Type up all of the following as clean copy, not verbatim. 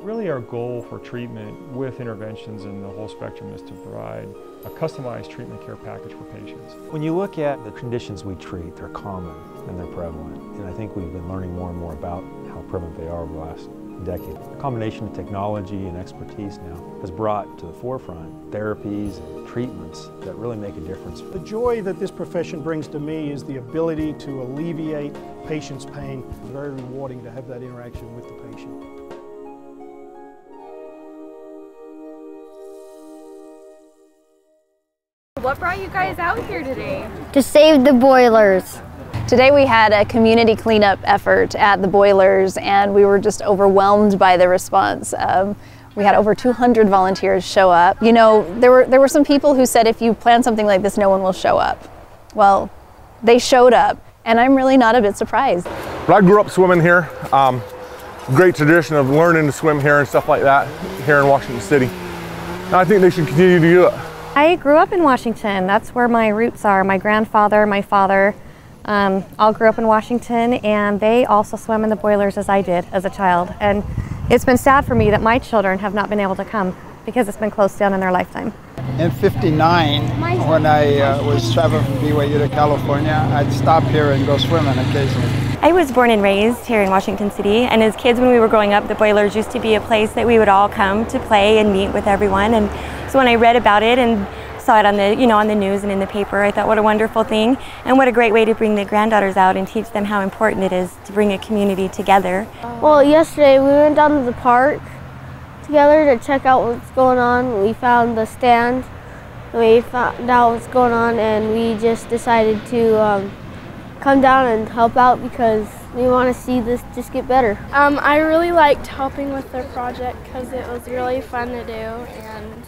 Really our goal for treatment with interventions in the whole spectrum is to provide a customized treatment care package for patients. When you look at the conditions we treat, they're common and they're prevalent. And I think we've been learning more and more about how prevalent they are over the last decade. A combination of technology and expertise now has brought to the forefront therapies and treatments that really make a difference. The joy that this profession brings to me is the ability to alleviate patients' pain. It's very rewarding to have that interaction with the patient. What brought you guys out here today? To save the boilers. Today we had a community cleanup effort at the boilers and we were just overwhelmed by the response. We had over 200 volunteers show up. You know, there were some people who said if you plan something like this, no one will show up. Well, they showed up and I'm really not a bit surprised. But I grew up swimming here. Great tradition of learning to swim here and stuff like that here in Washington City. And I think they should continue to do it. I grew up in Washington. That's where my roots are. My grandfather, my father, all grew up in Washington, and they also swam in the boilers as I did as a child. And it's been sad for me that my children have not been able to come because it's been closed down in their lifetime. In '59, when I was traveling from BYU to California, I'd stop here and go swimming occasionally. I was born and raised here in Washington City, and as kids when we were growing up, the boilers used to be a place that we would all come to play and meet with everyone. And so when I read about it and saw it on the, on the news and in the paper, I thought what a wonderful thing and what a great way to bring the granddaughters out and teach them how important it is to bring a community together. Well, yesterday we went down to the park together to check out what's going on. We found the stand, we found out what's going on, and we just decided to come down and help out because we want to see this just get better. I really liked helping with their project because it was really fun to do, and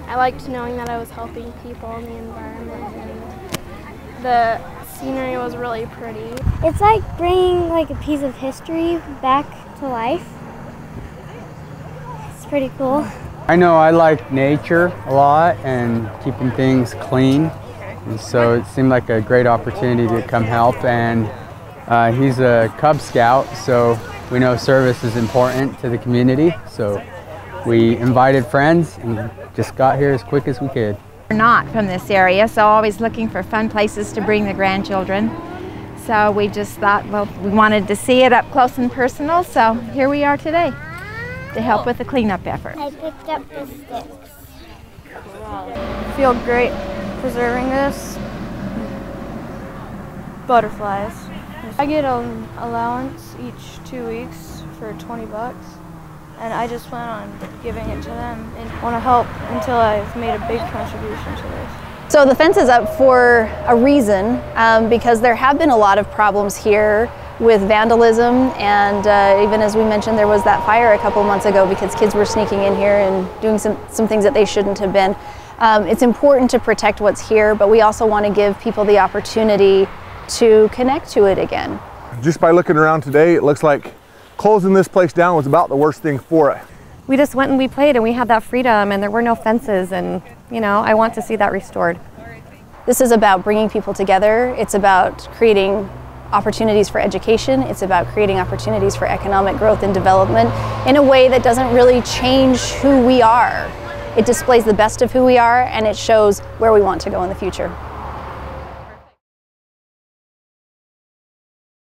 I liked knowing that I was helping people in the environment, and the scenery was really pretty. It's like bringing like a piece of history back to life. It's pretty cool. I know I like nature a lot and keeping things clean, and so it seemed like a great opportunity to come help. And he's a Cub Scout, so we know service is important to the community, so we invited friends and just got here as quick as we could. We're not from this area, so always looking for fun places to bring the grandchildren. So we just thought, well, we wanted to see it up close and personal, so here we are today to help with the cleanup effort. I picked up the sticks. I feel great preserving this. Butterflies. I get an allowance each 2 weeks for $20. And I just plan on giving it to them and want to help until I've made a big contribution to this. So the fence is up for a reason because there have been a lot of problems here with vandalism, and even as we mentioned, there was that fire a couple months ago because kids were sneaking in here and doing some things that they shouldn't have been. It's important to protect what's here, but we also want to give people the opportunity to connect to it again. Just by looking around today, it looks like closing this place down was about the worst thing for it. We just went and we played and we had that freedom and there were no fences, and I want to see that restored. This is about bringing people together. It's about creating opportunities for education. It's about creating opportunities for economic growth and development in a way that doesn't really change who we are. It displays the best of who we are and it shows where we want to go in the future.